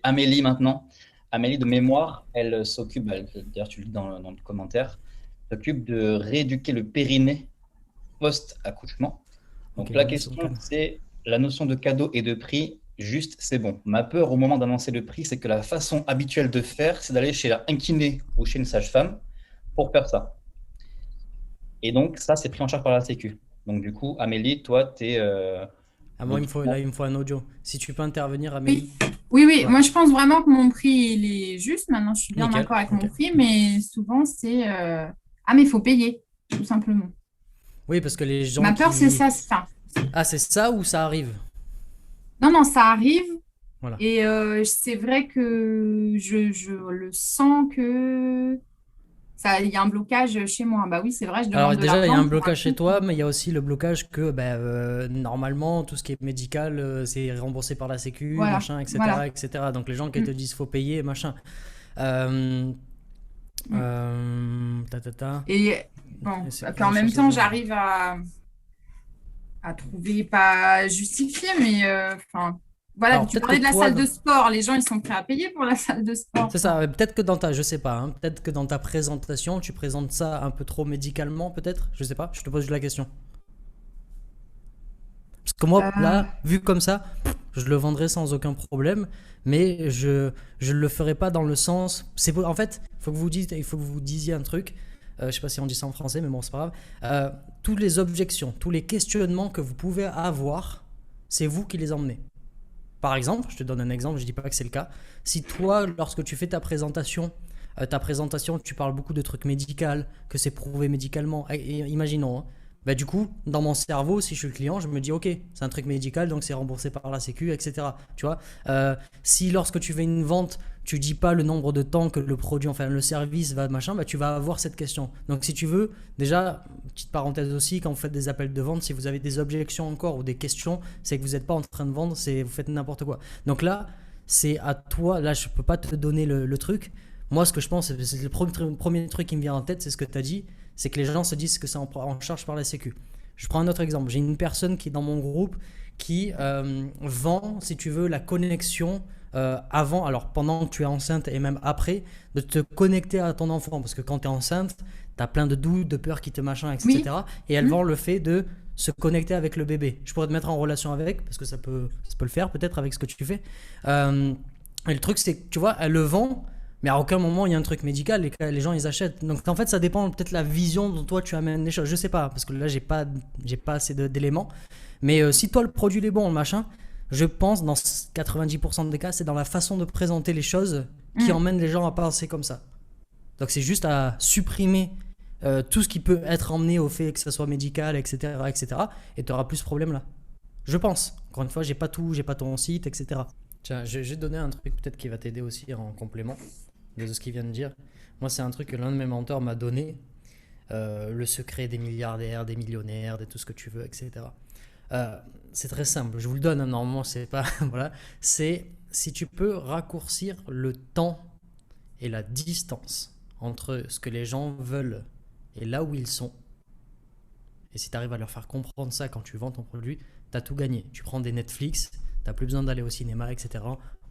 Amélie maintenant. Amélie, de mémoire, elle s'occupe, d'ailleurs tu le dis dans le commentaire, s'occupe de rééduquer le périnée post-accouchement. Ok, Donc la ouais, c'est bon, question, calme. c'est la notion de cadeau et de prix, juste, c'est bon. Ma peur au moment d'annoncer le prix, c'est que la façon habituelle de faire, c'est d'aller chez un kiné ou chez une sage-femme pour faire ça. Et donc, ça, c'est pris en charge par la Sécu. Donc, du coup, Amélie, toi, tu es Ah, moi, logiquement. il me faut un audio. Si tu peux intervenir, Oui, Amélie. oui, oui. Ouais, Moi, je pense vraiment que mon prix, il est juste. Maintenant, je suis bien nickel. d'accord avec Ok. mon prix, mais souvent, c'est ah, mais il faut payer, tout simplement. Oui, parce que les gens Ma peur, c'est qui. ça. Enfin, Ah, c'est ça ou ça arrive? non, non, ça arrive. Voilà. Et c'est vrai que je le sens que ça, il y a un blocage chez moi. Bah oui, c'est vrai, je Alors demande de déjà, il y a l'argent un pour un blocage chez truc. toi, mais il y a aussi le blocage que normalement, tout ce qui est médical, c'est remboursé par la Sécu, Voilà, machin, voilà. etc., etc. Donc les gens qui te Mm, disent faut payer, machin. Euh, mm. Ta, ta, ta. Et bon, Et c'est qu'en même ressources temps, humaines. j'arrive à trouver pas justifié, mais enfin, voilà, Alors tu peut-être que parlais de la toi, salle de sport. Les gens, ils sont prêts à payer pour la salle de sport. c'est ça, Enfin, peut-être que dans ta, je sais pas, hein, peut-être que dans ta présentation, tu présentes ça un peu trop médicalement, peut-être, je sais pas, je te pose la question. Parce que moi, euh, là, vu comme ça, je le vendrais sans aucun problème, mais je le ferai pas dans le sens. En fait, il faut que vous disiez un truc. Je sais pas si on dit ça en français, mais bon, c'est pas grave. Toutes les objections, tous les questionnements que vous pouvez avoir, c'est vous qui les emmenez. Par exemple, je te donne un exemple, je dis pas que c'est le cas. Si toi, lorsque tu fais ta présentation, tu parles beaucoup de trucs médicaux, que c'est prouvé médicalement, imaginons, hein. Bah, du coup, dans mon cerveau, si je suis le client, je me dis ok, c'est un truc médical, donc c'est remboursé par la Sécu, etc. Tu vois. Si lorsque tu fais une vente, tu dis pas le nombre de temps que le produit, enfin le service va machin, bah, tu vas avoir cette question. Donc si tu veux, déjà, petite parenthèse aussi, quand vous faites des appels de vente, si vous avez des objections encore ou des questions, c'est que vous n'êtes pas en train de vendre, c'est vous faites n'importe quoi. Donc là, c'est à toi, là je peux pas te donner le truc. Moi, ce que je pense, c'est le premier truc qui me vient en tête, c'est ce que tu as dit, c'est que les gens se disent que c'est en charge par la Sécu. Je prends un autre exemple. J'ai une personne qui est dans mon groupe qui vend, si tu veux, la connexion avant, alors pendant que tu es enceinte et même après, de te connecter à ton enfant. Parce que quand tu es enceinte, tu as plein de doutes, de peurs qui te machin, oui. etc. Et elle Mm. vend le fait de se connecter avec le bébé. Je pourrais te mettre en relation avec, parce que ça peut le faire peut-être avec ce que tu fais. Et le truc, c'est que tu vois, elle le vend, mais à aucun moment il y a un truc médical et que les gens ils achètent. Donc en fait, ça dépend peut-être la vision dont toi tu amènes les choses. Je sais pas, parce que là j'ai pas assez d'éléments. Mais si toi le produit est bon, machin, je pense dans 90% des cas, c'est dans la façon de présenter les choses qui Mm. emmène les gens à penser comme ça. Donc c'est juste à supprimer tout ce qui peut être emmené au fait que ça soit médical, etc., etc. Et tu auras plus ce problème là. Je pense. Encore une fois, j'ai pas ton site, etc. Tiens, je vais te donner un truc peut-être qui va t'aider aussi en complément de ce qu'il vient de dire. Moi, c'est un truc que l'un de mes mentors m'a donné. Le secret des milliardaires, des millionnaires, de tout ce que tu veux, etc. Euh, c'est très simple. Je vous le donne, hein, normalement, c'est pas. Voilà. C'est si tu peux raccourcir le temps et la distance entre ce que les gens veulent et là où ils sont, et si tu arrives à leur faire comprendre ça quand tu vends ton produit, tu as tout gagné. Tu prends des Netflix, tu plus besoin d'aller au cinéma, etc.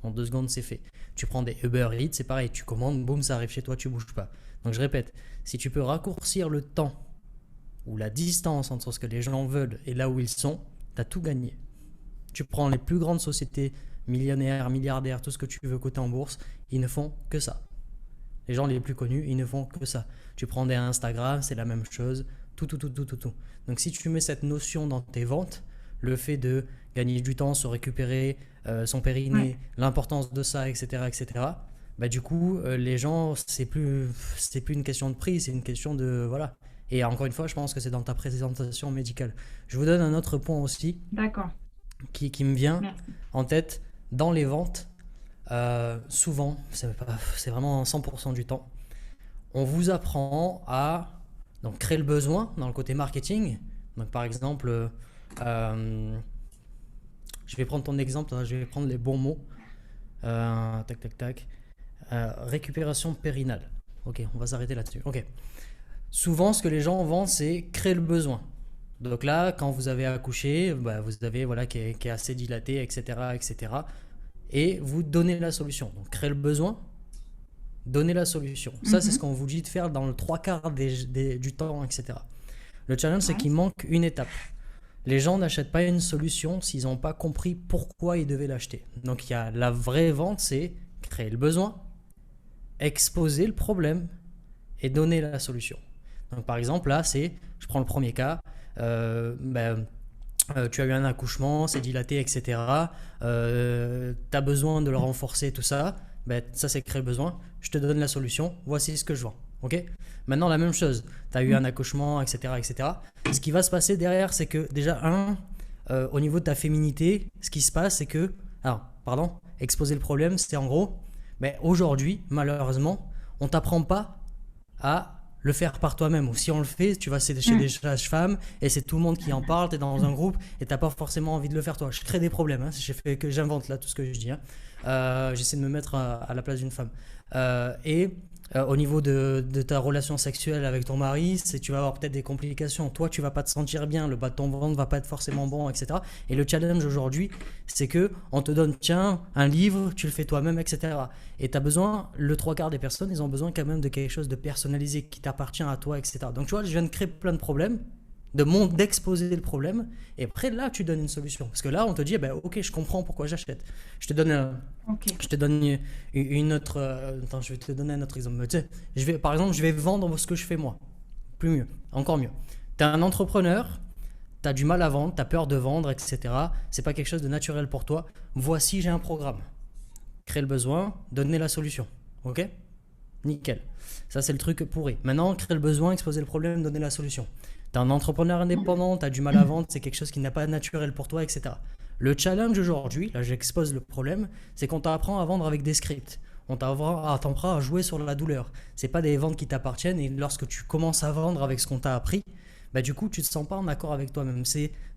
En 2 secondes, c'est fait. Tu prends des Uber Eats, c'est pareil. Tu commandes, boum, ça arrive chez toi, tu bouges pas. Donc je répète, si tu peux raccourcir le temps ou la distance entre ce que les gens veulent et là où ils sont, tu as tout gagné. Tu prends les plus grandes sociétés, millionnaires, milliardaires, tout ce que tu veux côté en bourse, ils ne font que ça. Les gens les plus connus, ils ne font que ça. Tu prends des Instagram, c'est la même chose. Tout, tout, tout, tout, tout, tout. Donc si tu mets cette notion dans tes ventes, le fait de gagner du temps, se récupérer, son Ouais. périnée, l'importance de ça, etc., etc. Bah du coup, les gens, c'est plus une question de prix, c'est une question de voilà. Et encore une fois, je pense que c'est dans ta présentation médicale. Je vous donne un autre point aussi D'accord. qui me vient Merci. en tête dans les ventes. Souvent, c'est vraiment 100% du temps, on vous apprend à donc, créer le besoin dans le côté marketing. Donc par exemple, je vais prendre ton exemple, hein, je vais prendre les bons mots. Tac, tac, tac. Récupération périnale. Ok, on va s'arrêter là-dessus. Ok. Souvent, ce que les gens vendent, c'est créer le besoin. Donc là, quand vous avez accouché, bah, vous avez voilà qui est assez dilaté, etc., etc. et vous donnez la solution. Donc, créer le besoin, donner la solution. Ça, c'est ce qu'on vous dit de faire dans le 3/4 du temps, etc. Le challenge, c'est qu'il manque une étape. Les gens n'achètent pas une solution s'ils n'ont pas compris pourquoi ils devaient l'acheter. Donc, il y a la vraie vente, c'est créer le besoin, exposer le problème et donner la solution. Donc, par exemple, là, je prends le premier cas, tu as eu un accouchement, c'est dilaté, etc. Tu as besoin de le renforcer, tout ça. Ça, c'est créer le besoin. Je te donne la solution. Voici ce que je vends. Ok ? Maintenant, la même chose. Tu as eu un accouchement, etc., etc. Ce qui va se passer derrière, c'est que déjà, au niveau de ta féminité, ce qui se passe, c'est que... exposer le problème, c'est en gros, aujourd'hui, malheureusement, on ne t'apprend pas à le faire par toi-même. Ou si on le fait, tu vas chez des sages-femmes et c'est tout le monde qui en parle, tu es dans un groupe et tu n'as pas forcément envie de le faire toi. Je crée des problèmes, hein. J'invente là tout ce que je dis. J'essaie de me mettre à la place d'une femme. Au niveau de ta relation sexuelle avec ton mari, tu vas avoir peut-être des complications. Toi, tu vas pas te sentir bien, le bas de ton ventre va pas être forcément bon, etc. Et le challenge aujourd'hui, c'est que on te donne, tiens, un livre, tu le fais toi-même, etc. Et tu as besoin, le 3/4 des personnes, ils ont besoin quand même de quelque chose de personnalisé qui t'appartient à toi, etc. Donc tu vois, je viens de créer plein de problèmes, d'exposer le problème, et après là, tu donnes une solution. Parce que là, on te dit, ok, je comprends pourquoi j'achète. Je te donne une autre. Je vais te donner un autre exemple. Tu sais, par exemple, je vais vendre ce que je fais moi. Encore mieux. Tu es un entrepreneur, tu as du mal à vendre, tu as peur de vendre, etc. C'est pas quelque chose de naturel pour toi. Voici, j'ai un programme. Créer le besoin, donner la solution. Ok ? Nickel. Ça, c'est le truc pourri. Maintenant, créer le besoin, exposer le problème, donner la solution. Tu es un entrepreneur indépendant, tu as du mal à vendre, c'est quelque chose qui n'est pas naturel pour toi, etc. Le challenge aujourd'hui, là j'expose le problème, c'est qu'on t'apprend à vendre avec des scripts. On t'apprend à jouer sur la douleur. C'est pas des ventes qui t'appartiennent et lorsque tu commences à vendre avec ce qu'on t'a appris, du coup tu te sens pas en accord avec toi-même.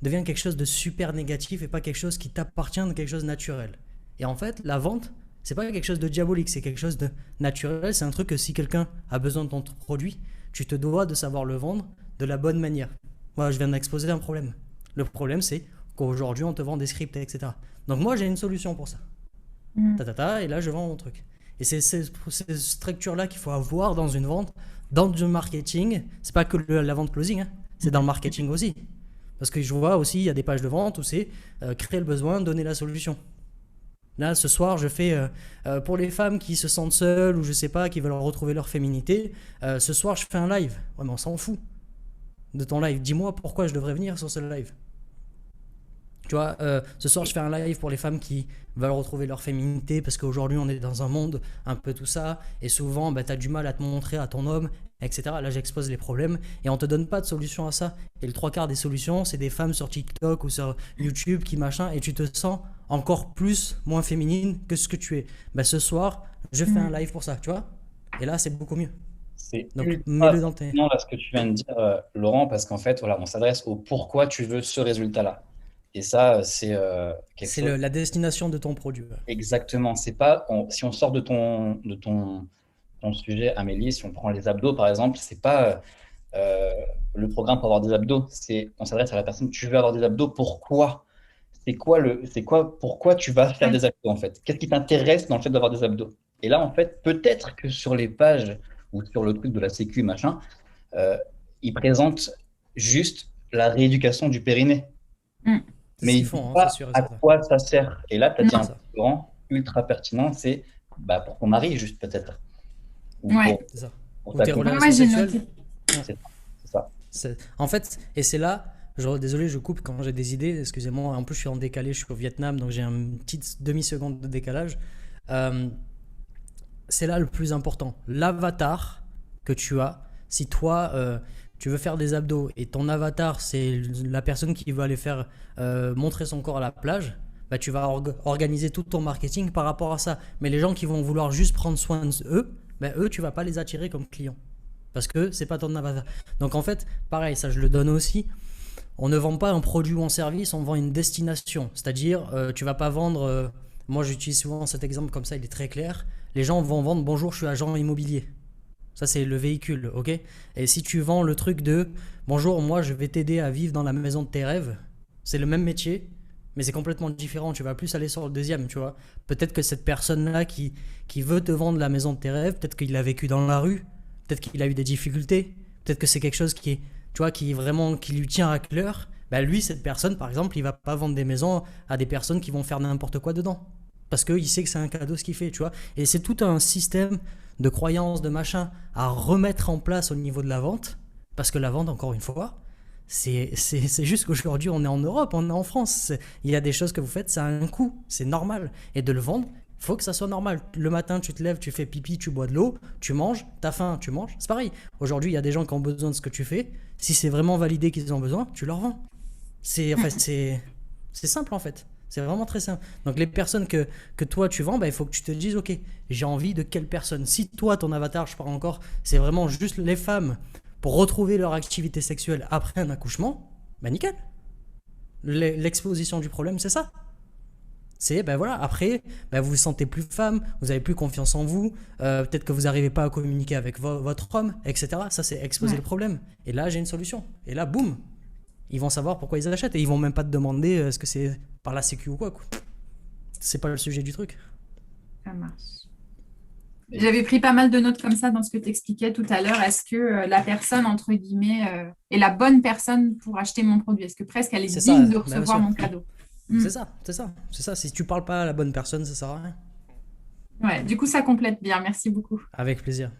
Devient quelque chose de super négatif et pas quelque chose qui t'appartient, de quelque chose de naturel. Et en fait, la vente, c'est pas quelque chose de diabolique, c'est quelque chose de naturel. C'est un truc que si quelqu'un a besoin de ton produit, tu te dois de savoir le vendre de la bonne manière. Voilà, je viens d'exposer un problème. Le problème, c'est qu'aujourd'hui, on te vend des scripts, etc. Donc moi, j'ai une solution pour ça. Et là, je vends mon truc. Et c'est ces structures-là qu'il faut avoir dans une vente, dans du marketing. C'est pas que la vente closing, hein. C'est dans le marketing aussi. Parce que je vois aussi, il y a des pages de vente où c'est créer le besoin, donner la solution. Là, ce soir, je fais pour les femmes qui se sentent seules ou je sais pas, qui veulent retrouver leur féminité. Ce soir, je fais un live. Ouais, mais on s'en fout de ton live. Dis-moi pourquoi je devrais venir sur ce live. Tu vois, ce soir, je fais un live pour les femmes qui veulent retrouver leur féminité parce qu'aujourd'hui, on est dans un monde un peu tout ça. Et souvent, tu as du mal à te montrer à ton homme, etc. Là, j'expose les problèmes et on te donne pas de solution à ça. Et le 3/4 des solutions, c'est des femmes sur TikTok ou sur YouTube qui machin et tu te sens encore moins féminine que ce que tu es. Ce soir, je fais un live pour ça, tu vois. Et là, c'est beaucoup mieux. C'est Donc, ultra mets-le dans tes... pertinent là, ce que tu viens de dire, Laurent, parce qu'en fait, voilà, on s'adresse au pourquoi tu veux ce résultat-là. Et ça, c'est quelque C'est chose. la destination de ton produit. Exactement. C'est pas, si on sort de ton sujet, Amélie, si on prend les abdos, par exemple, c'est pas euh, le programme pour avoir des abdos. On s'adresse à la personne, tu veux avoir des abdos, pourquoi? Pourquoi tu vas faire des abdos, en fait? Qu'est-ce qui t'intéresse dans le fait d'avoir des abdos? Et là, en fait, peut-être que sur les pages ou sur le truc de la sécu, machin, ils présentent juste la rééducation du périnée. C'est Mais ce ils qu'ils ne disent font, c'est pas sûr et à certain. quoi ça sert. Et là, tu as dit Non. un point ultra pertinent, c'est pour ton mari, juste peut-être. Ou Ouais. C'est ça. pour Ou ta tes copine. relations Moi, j'ai sexuelles. noté. C'est ça. En fait, et c'est là, désolé, je coupe quand j'ai des idées, excusez-moi, en plus je suis en décalé, je suis au Vietnam, donc j'ai une petite demi-seconde de décalage. C'est là le plus important. L'avatar que tu as, si toi, tu veux faire des abdos et ton avatar, c'est la personne qui va aller faire montrer son corps à la plage, tu vas organiser tout ton marketing par rapport à ça. Mais les gens qui vont vouloir juste prendre soin d'eux, eux, tu vas pas les attirer comme clients. Parce que c'est pas ton avatar. Donc en fait, pareil, ça je le donne aussi. On ne vend pas un produit ou un service, on vend une destination. C'est-à-dire, tu vas pas vendre. Moi, j'utilise souvent cet exemple comme ça, il est très clair. Les gens vont vendre bonjour, je suis agent immobilier. Ça, c'est le véhicule, ok? Et si tu vends le truc de bonjour, moi, je vais t'aider à vivre dans la maison de tes rêves, c'est le même métier, Mais c'est complètement différent. Tu vas plus aller sur le deuxième, tu vois. Peut-être que cette personne-là qui veut te vendre la maison de tes rêves, peut-être qu'il a vécu dans la rue, peut-être qu'il a eu des difficultés, peut-être que c'est quelque chose qui est, tu vois, qui est vraiment, qui lui tient à cœur. Bah lui, cette personne, par exemple, il va pas vendre des maisons à des personnes qui vont faire n'importe quoi dedans. Parce qu'il sait que c'est un cadeau ce qu'il fait, tu vois. Et c'est tout un système de croyances, de machin, à remettre en place au niveau de la vente. Parce que la vente, encore une fois, c'est juste qu'aujourd'hui, on est en Europe, on est en France. Il y a des choses que vous faites, ça a un coût, c'est normal. Et de le vendre, il faut que ça soit normal. Le matin, tu te lèves, tu fais pipi, tu bois de l'eau, tu manges, t'as faim, tu manges. C'est pareil. Aujourd'hui, il y a des gens qui ont besoin de ce que tu fais. Si c'est vraiment validé qu'ils ont besoin, tu leur vends. C'est simple en fait. C'est vraiment très simple. Donc les personnes que toi tu vends, bah, il faut que tu te dises, ok, j'ai envie de quelle personne. Si toi, ton avatar, je parle encore, c'est vraiment juste les femmes pour retrouver leur activité sexuelle après un accouchement, bah nickel. L'exposition du problème, c'est ça. C'est, ben voilà, après, ben vous vous sentez plus femme, vous avez plus confiance en vous, peut-être que vous n'arrivez pas à communiquer avec votre homme, etc. Ça, c'est exposer Ouais. le problème. Et là, j'ai une solution. Et là, boum, ils vont savoir pourquoi ils achètent et ils vont même pas te demander est-ce que c'est par la sécu ou quoi, quoi. C'est pas le sujet du truc. Ça marche. J'avais pris pas mal de notes comme ça dans ce que tu expliquais tout à l'heure. Est-ce que la personne, entre guillemets, est la bonne personne pour acheter mon produit? Est-ce que presque elle est C'est digne ça, de ben bien recevoir sûr. mon cadeau? Mm. C'est ça, c'est ça, c'est ça. Si tu parles pas à la bonne personne, ça sert à rien. Ouais, du coup, ça complète bien. Merci beaucoup. Avec plaisir.